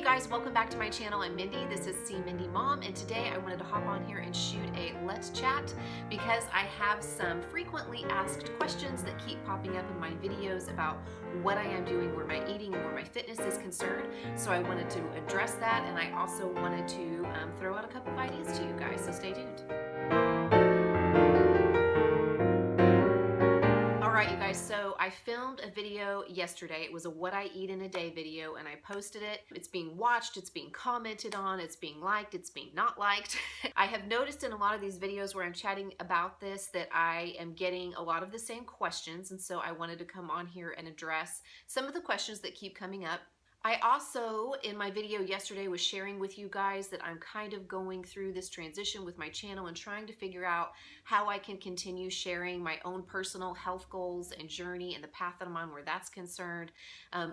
guys, welcome back to my channel. I'm Mindy. This is See Mindy Mom, and today I wanted to hop on here and shoot a Let's Chat because I have some frequently asked questions that keep popping up in my videos about what I am doing, where my eating and where my fitness is concerned. So I wanted to address that, and I also wanted to throw out a couple of ideas to you guys, so stay tuned. Alright you guys, so I filmed a video yesterday. It was a what I eat in a day video, and I posted it. It's being watched, it's being commented on, it's being liked, it's being not liked. I have noticed in a lot of these videos where I'm chatting about this that I am getting a lot of the same questions, and so I wanted to come on here and address some of the questions that keep coming up. I also, in my video yesterday, was sharing with you guys that I'm kind of going through this transition with my channel and trying to figure out how I can continue sharing my own personal health goals and journey and the path that I'm on where that's concerned,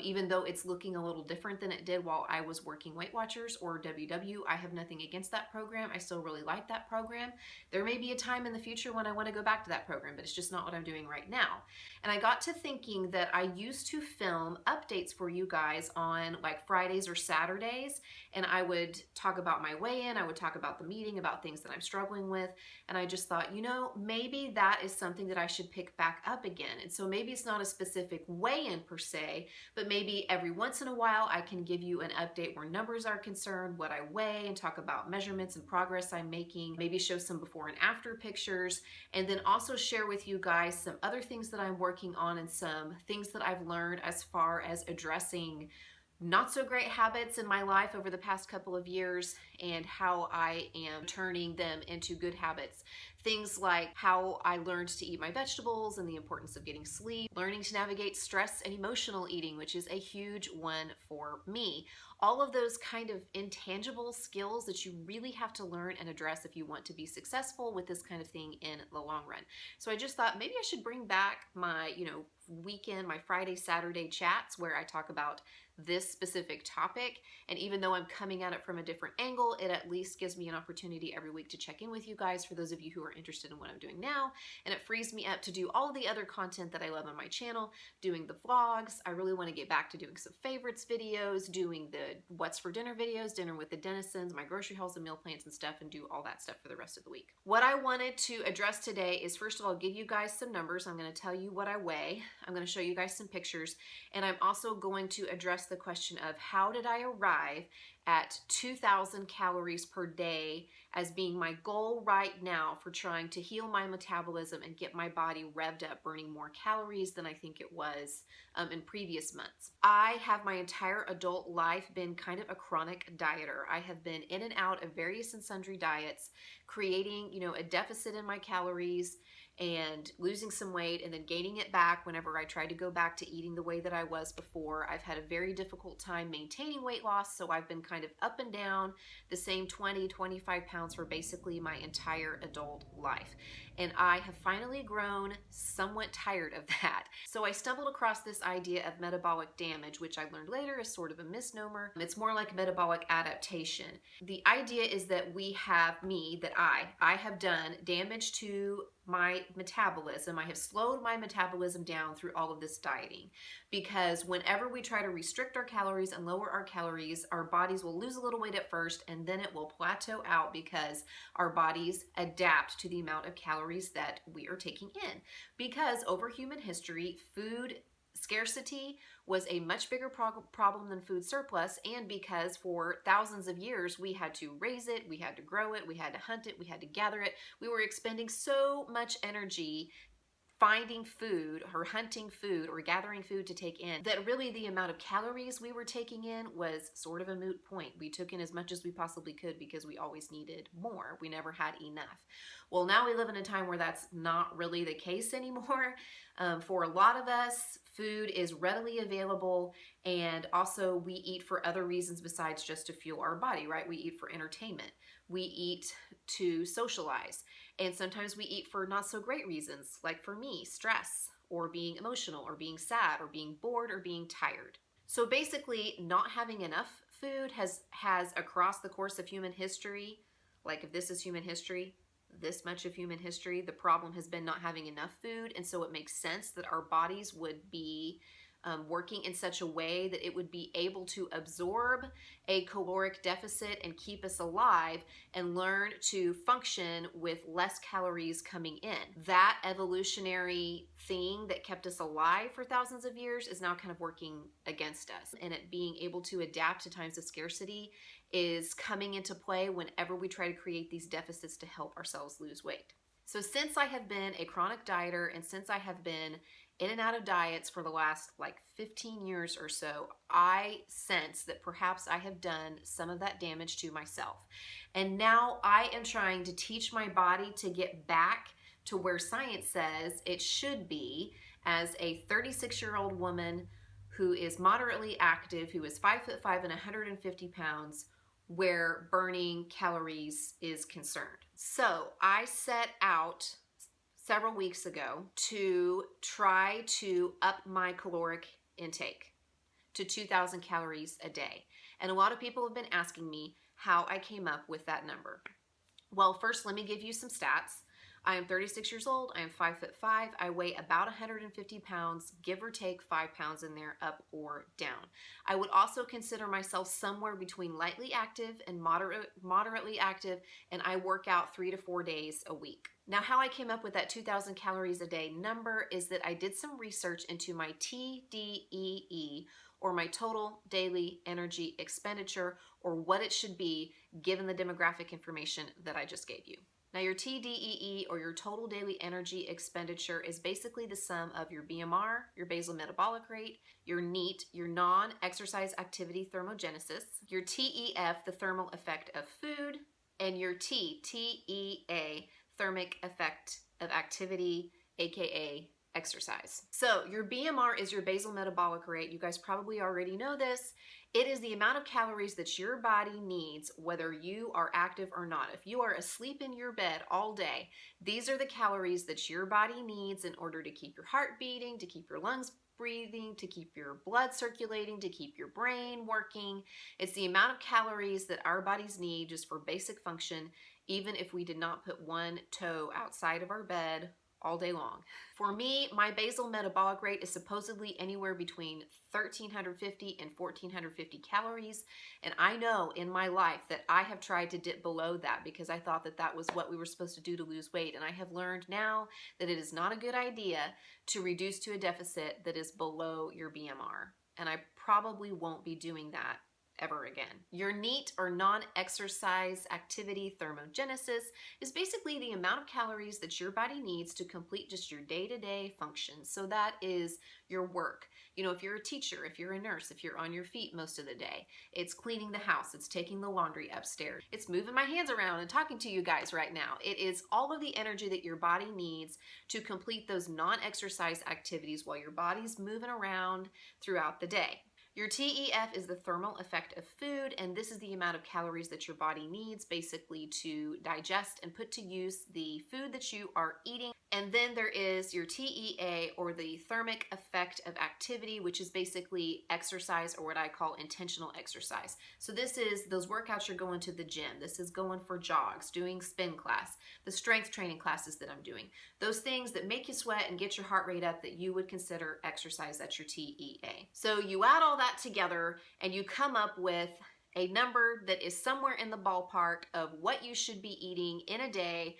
even though it's looking a little different than it did while I was working Weight Watchers or WW. I have nothing against that program. I still really like that program. There may be a time in the future when I want to go back to that program, but it's just not what I'm doing right now. And I got to thinking that I used to film updates for you guys on like Fridays or Saturdays, and I would talk about my weigh-in, I would talk about the meeting, about things that I'm struggling with, and I just thought, you know, maybe that is something that I should pick back up again. And so maybe it's not a specific weigh-in per se, but maybe every once in a while I can give you an update where numbers are concerned, what I weigh, and talk about measurements and progress I'm making, maybe show some before and after pictures, and then also share with you guys some other things that I'm working on and some things that I've learned as far as addressing not so great habits in my life over the past couple of years and how I am turning them into good habits. Things like how I learned to eat my vegetables and the importance of getting sleep, learning to navigate stress and emotional eating, which is a huge one for me. All of those kind of intangible skills that you really have to learn and address if you want to be successful with this kind of thing in the long run. So I just thought maybe I should bring back my, weekend, my Friday, Saturday chats where I talk about this specific topic. And even though I'm coming at it from a different angle, it at least gives me an opportunity every week to check in with you guys for those of you who are interested in what I'm doing now. And it frees me up to do all the other content that I love on my channel, doing the vlogs. I really want to get back to doing some favorites videos, doing the what's for dinner videos, dinner with the denizens, my grocery hauls and meal plans and stuff, and do all that stuff for the rest of the week. What I wanted to address today is, first of all, give you guys some numbers. I'm going to tell you what I weigh. I'm going to show you guys some pictures, and I'm also going to address the question of how did I arrive at 2,000 calories per day as being my goal right now for trying to heal my metabolism and get my body revved up, burning more calories than I think it was in previous months. I have my entire adult life been kind of a chronic dieter. I have been in and out of various and sundry diets, creating, a deficit in my calories and losing some weight and then gaining it back whenever I tried to go back to eating the way that I was before. I've had a very difficult time maintaining weight loss, so I've been kind of up and down the same 20, 25 pounds for basically my entire adult life. And I have finally grown somewhat tired of that. So I stumbled across this idea of metabolic damage, which I learned later is sort of a misnomer. It's more like metabolic adaptation. The idea is that I have done damage to my metabolism. I have slowed my metabolism down through all of this dieting, because whenever we try to restrict our calories and lower our calories, our bodies will lose a little weight at first and then it will plateau out because our bodies adapt to the amount of calories that we are taking in. Because over human history, food scarcity was a much bigger problem than food surplus, and because for thousands of years we had to raise it, we had to grow it, we had to hunt it, we had to gather it. We were expending so much energy finding food or hunting food or gathering food to take in that really the amount of calories we were taking in was sort of a moot point. We took in as much as we possibly could because we always needed more. We never had enough. Well, now we live in a time where that's not really the case anymore. For a lot of us, food is readily available, and also we eat for other reasons besides just to fuel our body, right? We eat for entertainment. We eat to socialize. And sometimes we eat for not so great reasons, like for me, stress, or being emotional, or being sad, or being bored, or being tired. So basically, not having enough food has across the course of human history, like if this is human history, this much of human history, the problem has been not having enough food. And so it makes sense that our bodies would be working in such a way that it would be able to absorb a caloric deficit and keep us alive and learn to function with less calories coming in. That evolutionary thing that kept us alive for thousands of years is now kind of working against us. And it being able to adapt to times of scarcity is coming into play whenever we try to create these deficits to help ourselves lose weight. So since I have been a chronic dieter and since I have been in and out of diets for the last like 15 years or so, I sense that perhaps I have done some of that damage to myself. And now I am trying to teach my body to get back to where science says it should be as a 36-year-old woman who is moderately active, who is 5'5" and 150 pounds, where burning calories is concerned. So I set out several weeks ago to try to up my caloric intake to 2,000 calories a day. And a lot of people have been asking me how I came up with that number. Well, first, let me give you some stats. I am 36 years old. I am 5'5". I weigh about 150 pounds, give or take 5 pounds in there, up or down. I would also consider myself somewhere between lightly active and moderately active, and I work out 3 to 4 days a week. Now, how I came up with that 2,000 calories a day number is that I did some research into my TDEE, or my total daily energy expenditure, or what it should be given the demographic information that I just gave you. Now, your TDEE, or your total daily energy expenditure, is basically the sum of your BMR, your basal metabolic rate, your NEAT, your non-exercise activity thermogenesis, your TEF, the thermal effect of food, and your TEA, thermic effect of activity, aka exercise. So your BMR is your basal metabolic rate. You guys probably already know this. It is the amount of calories that your body needs, whether you are active or not. If you are asleep in your bed all day, these are the calories that your body needs in order to keep your heart beating, to keep your lungs breathing, to keep your blood circulating, to keep your brain working. It's the amount of calories that our bodies need just for basic function, even if we did not put one toe outside of our bed all day long. For me, my basal metabolic rate is supposedly anywhere between 1,350 and 1,450 calories. And I know in my life that I have tried to dip below that because I thought that that was what we were supposed to do to lose weight. And I have learned now that it is not a good idea to reduce to a deficit that is below your BMR. And I probably won't be doing that ever again. Your NEAT, or non-exercise activity thermogenesis, is basically the amount of calories that your body needs to complete just your day-to-day functions. So that is your work. You know, if you're a teacher, if you're a nurse, if you're on your feet most of the day, it's cleaning the house, it's taking the laundry upstairs, it's moving my hands around and talking to you guys right now. It is all of the energy that your body needs to complete those non-exercise activities while your body's moving around throughout the day. Your TEF is the thermal effect of food, and this is the amount of calories that your body needs basically to digest and put to use the food that you are eating. And then there is your TEA, or the thermic effect of activity, which is basically exercise, or what I call intentional exercise. So this is those workouts you're going to the gym. This is going for jogs, doing spin class, the strength training classes that I'm doing. Those things that make you sweat and get your heart rate up that you would consider exercise, that's your TEA. So you add all that together and you come up with a number that is somewhere in the ballpark of what you should be eating in a day,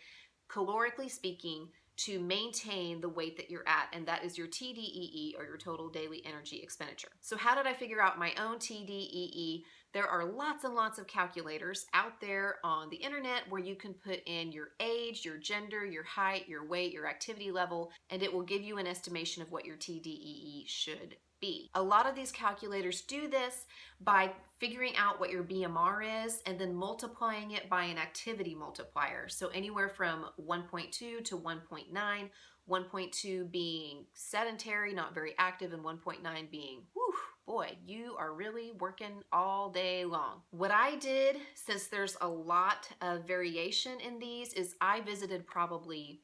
calorically speaking, to maintain the weight that you're at, and that is your TDEE, or your total daily energy expenditure. So how did I figure out my own TDEE? There are lots and lots of calculators out there on the internet where you can put in your age, your gender, your height, your weight, your activity level, and it will give you an estimation of what your TDEE should be. A lot of these calculators do this by figuring out what your BMR is and then multiplying it by an activity multiplier. So anywhere from 1.2 to 1.9, 1.2 being sedentary, not very active, and 1.9 being, whew, boy, you are really working all day long. What I did, since there's a lot of variation in these, is I visited probably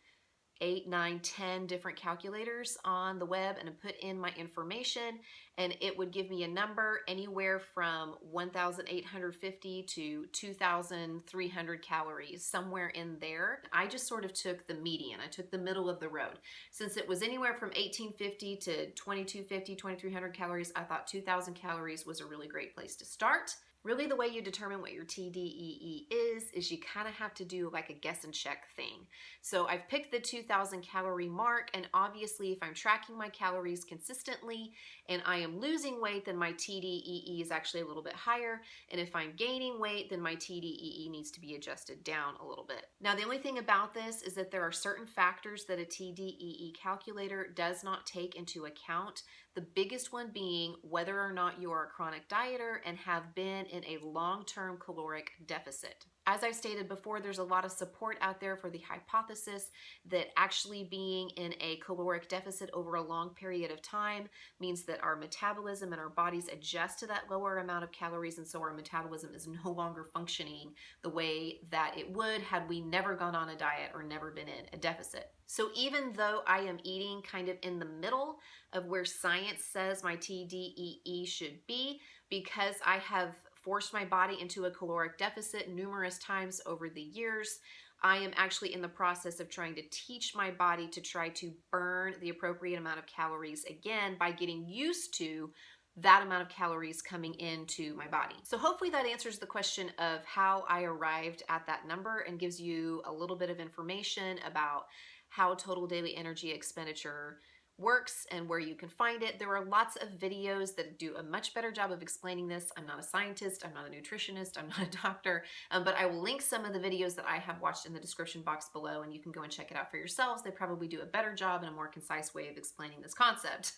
8, 9, 10 different calculators on the web and put in my information, and it would give me a number anywhere from 1,850 to 2,300 calories, somewhere in there. I just sort of took the median. I took the middle of the road. Since it was anywhere from 1,850 to 2,250, 2,300 calories, I thought 2,000 calories was a really great place to start. Really, the way you determine what your TDEE is you kind of have to do like a guess and check thing. So I've picked the 2,000 calorie mark, and obviously if I'm tracking my calories consistently and I am losing weight, then my TDEE is actually a little bit higher. And if I'm gaining weight, then my TDEE needs to be adjusted down a little bit. Now, the only thing about this is that there are certain factors that a TDEE calculator does not take into account. The biggest one being whether or not you are a chronic dieter and have been in a long-term caloric deficit. As I've stated before, there's a lot of support out there for the hypothesis that actually being in a caloric deficit over a long period of time means that our metabolism and our bodies adjust to that lower amount of calories, and so our metabolism is no longer functioning the way that it would had we never gone on a diet or never been in a deficit. So even though I am eating kind of in the middle of where science says my TDEE should be, because I have forced my body into a caloric deficit numerous times over the years, I am actually in the process of trying to teach my body to try to burn the appropriate amount of calories again by getting used to that amount of calories coming into my body. So hopefully that answers the question of how I arrived at that number and gives you a little bit of information about how total daily energy expenditure works and where you can find it. There are lots of videos that do a much better job of explaining this. I'm not a scientist, I'm not a nutritionist, I'm not a doctor, but I will link some of the videos that I have watched in the description box below, and you can go and check it out for yourselves. They probably do a better job and a more concise way of explaining this concept.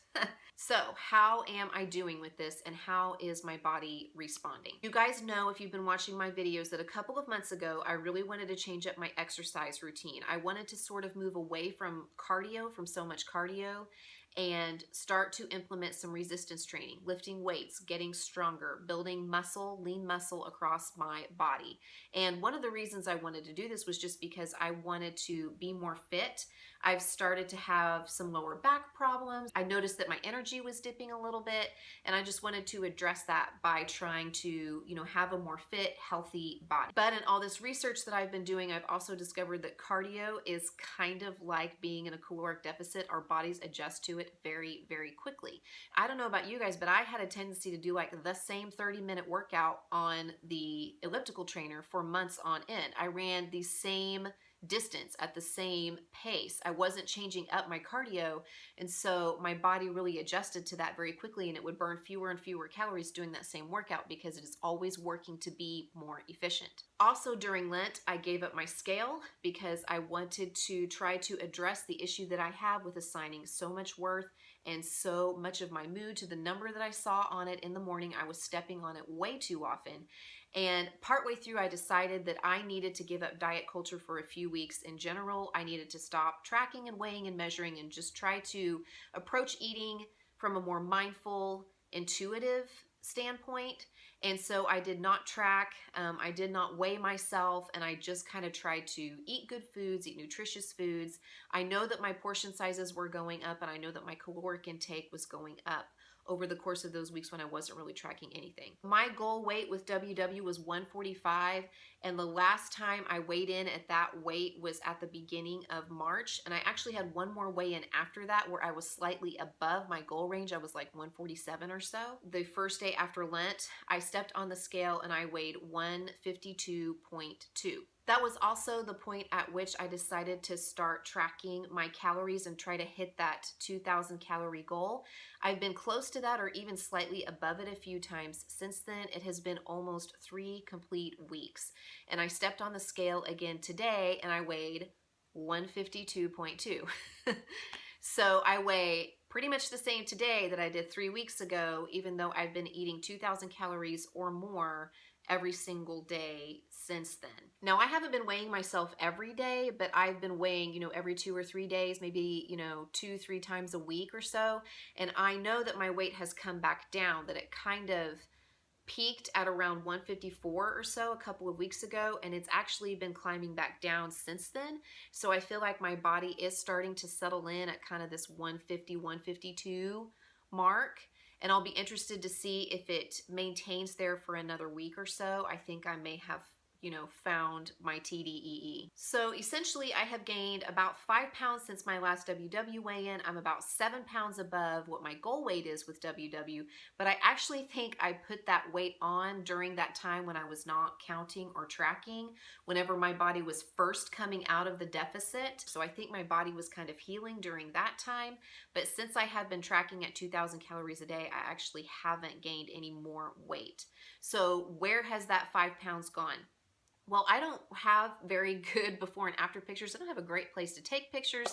So how am I doing with this, and how is my body responding? You guys know, if you've been watching my videos, that a couple of months ago I really wanted to change up my exercise routine. I wanted to sort of move away from cardio, from so much cardio, and start to implement some resistance training, lifting weights, getting stronger, building muscle, lean muscle across my body. And one of the reasons I wanted to do this was just because I wanted to be more fit. I've started to have some lower back problems. I noticed that my energy was dipping a little bit, and I just wanted to address that by trying to, have a more fit, healthy body. But in all this research that I've been doing, I've also discovered that cardio is kind of like being in a caloric deficit. Our bodies adjust to it very, very quickly. I don't know about you guys, but I had a tendency to do like the same 30-minute workout on the elliptical trainer for months on end. I ran the same distance at the same pace. I wasn't changing up my cardio, and so my body really adjusted to that very quickly, and it would burn fewer and fewer calories doing that same workout because it is always working to be more efficient. Also during Lent, I gave up my scale because I wanted to try to address the issue that I have with assigning so much worth and so much of my mood to the number that I saw on it in the morning. I was stepping on it way too often. And partway through, I decided that I needed to give up diet culture for a few weeks. In general, I needed to stop tracking and weighing and measuring and just try to approach eating from a more mindful, intuitive standpoint. And so I did not track, I did not weigh myself, and I just kind of tried to eat good foods, eat nutritious foods. I know that my portion sizes were going up, and I know that my caloric intake was going up over the course of those weeks when I wasn't really tracking anything. My goal weight with WW was 145, and the last time I weighed in at that weight was at the beginning of March, and I actually had one more weigh-in after that where I was slightly above my goal range. I was like 147 or so. The first day after Lent, I stepped on the scale and I weighed 152.2. That was also the point at which I decided to start tracking my calories and try to hit that 2,000 calorie goal. I've been close to that or even slightly above it a few times since then. It has been almost 3 complete weeks. And I stepped on the scale again today and I weighed 152.2. So I weigh pretty much the same today that I did 3 weeks ago, even though I've been eating 2,000 calories or more every single day since then. Now, I haven't been weighing myself every day, but I've been weighing, every 2 or 3 days, maybe, 2-3 times a week or so. And I know that my weight has come back down, that it kind of peaked at around 154 or so a couple of weeks ago, and it's actually been climbing back down since then. So I feel like my body is starting to settle in at kind of this 150, 152 mark. And I'll be interested to see if it maintains there for another week or so. I think I may have found my TDEE. So essentially I have gained about 5 pounds since my last WW weigh-in. I'm about 7 pounds above what my goal weight is with WW, but I actually think I put that weight on during that time when I was not counting or tracking, whenever my body was first coming out of the deficit. So I think my body was kind of healing during that time, but since I have been tracking at 2,000 calories a day, I actually haven't gained any more weight. So where has that 5 pounds gone? Well, I don't have very good before and after pictures. I don't have a great place to take pictures,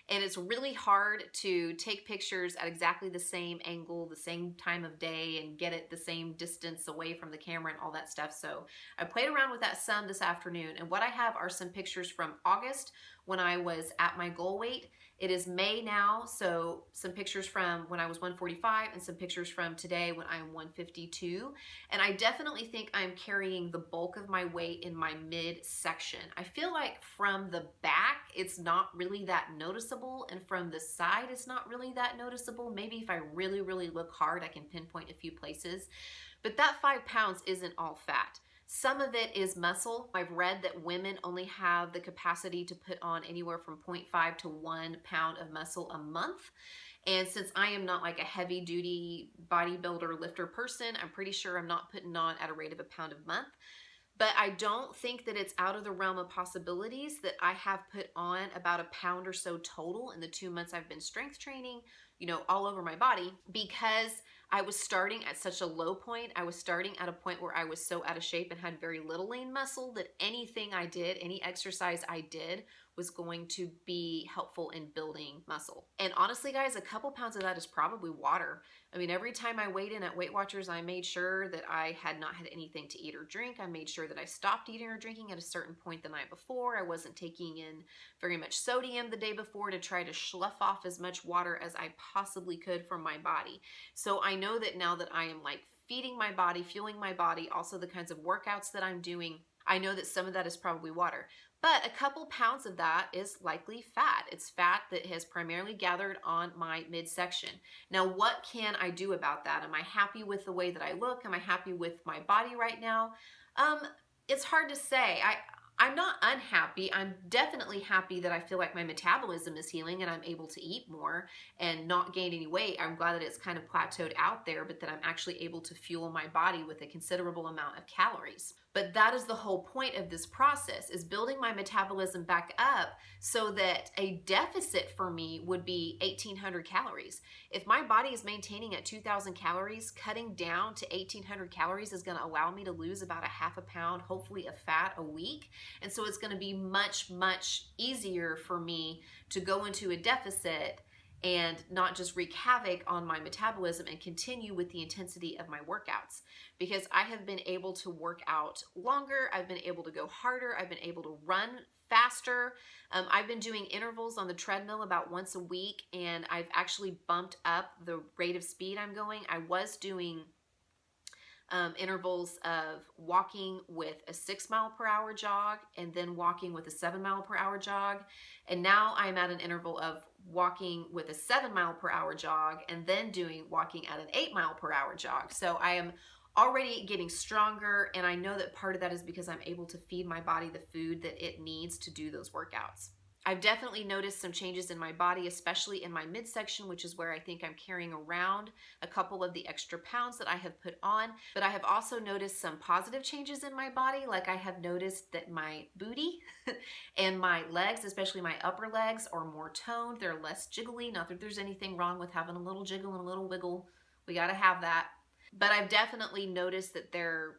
and it's really hard to take pictures at exactly the same angle, the same time of day, and get it the same distance away from the camera and all that stuff. So I played around with that some this afternoon, and what I have are some pictures from August when I was at my goal weight. It is May now, so some pictures from when I was 145 and some pictures from today when I'm 152. And I definitely think I'm carrying the bulk of my weight in my midsection. I feel like from the back, it's not really that noticeable, and from the side, it's not really that noticeable. Maybe if I really, really look hard, I can pinpoint a few places. But that 5 pounds isn't all fat. Some of it is muscle. I've read that women only have the capacity to put on anywhere from 0.5 to 1 pound of muscle a month. And since I am not like a heavy duty bodybuilder lifter person, I'm pretty sure I'm not putting on at a rate of a pound a month. But I don't think that it's out of the realm of possibilities that I have put on about a pound or so total in the 2 months I've been strength training, all over my body, because I was starting at such a low point. I was starting at a point where I was so out of shape and had very little lean muscle that anything I did, any exercise I did, was going to be helpful in building muscle. And honestly, guys, a couple pounds of that is probably water. I mean, every time I weighed in at Weight Watchers, I made sure that I had not had anything to eat or drink. I made sure that I stopped eating or drinking at a certain point the night before. I wasn't taking in very much sodium the day before to try to slough off as much water as I possibly could from my body. So I know that now that I am like feeding my body, fueling my body, also the kinds of workouts that I'm doing, I know that some of that is probably water. But a couple pounds of that is likely fat. It's fat that has primarily gathered on my midsection. Now, what can I do about that? Am I happy with the way that I look? Am I happy with my body right now? It's hard to say. I'm not unhappy. I'm definitely happy that I feel like my metabolism is healing and I'm able to eat more and not gain any weight. I'm glad that it's kind of plateaued out there, but that I'm actually able to fuel my body with a considerable amount of calories. But that is the whole point of this process, is building my metabolism back up so that a deficit for me would be 1,800 calories. If my body is maintaining at 2,000 calories, cutting down to 1,800 calories is going to allow me to lose about a half a pound, hopefully, of fat a week. And so it's going to be much, much easier for me to go into a deficit and not just wreak havoc on my metabolism and continue with the intensity of my workouts, because I have been able to work out longer. I've been able to go harder. I've been able to run faster. I've been doing intervals on the treadmill about once a week, and I've actually bumped up the rate of speed I'm going. I was doing intervals of walking with a 6 mile per hour jog and then walking with a 7 mile per hour jog. And now I'm at an interval of walking with a 7 mile per hour jog and then walking at an 8 mile per hour jog. So I am already getting stronger, and I know that part of that is because I'm able to feed my body the food that it needs to do those workouts. I've definitely noticed some changes in my body, especially in my midsection, which is where I think I'm carrying around a couple of the extra pounds that I have put on. But I have also noticed some positive changes in my body. Like I have noticed that my booty and my legs, especially my upper legs, are more toned. They're less jiggly. Not that there's anything wrong with having a little jiggle and a little wiggle. We got to have that. But I've definitely noticed that they're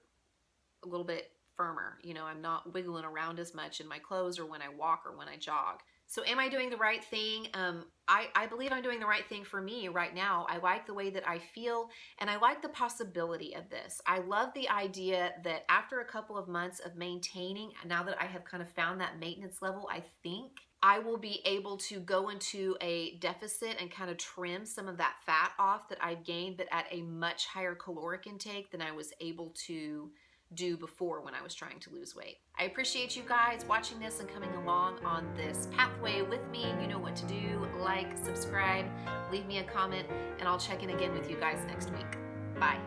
a little bit firmer. I'm not wiggling around as much in my clothes or when I walk or when I jog. So am I doing the right thing? I believe I'm doing the right thing for me right now. I like the way that I feel, and I like the possibility of this. I love the idea that after a couple of months of maintaining, now that I have kind of found that maintenance level, I think I will be able to go into a deficit and kind of trim some of that fat off that I've gained, but at a much higher caloric intake than I was able to do before when I was trying to lose weight. I appreciate you guys watching this and coming along on this pathway with me. You know what to do. Like, subscribe, leave me a comment, and I'll check in again with you guys next week. Bye.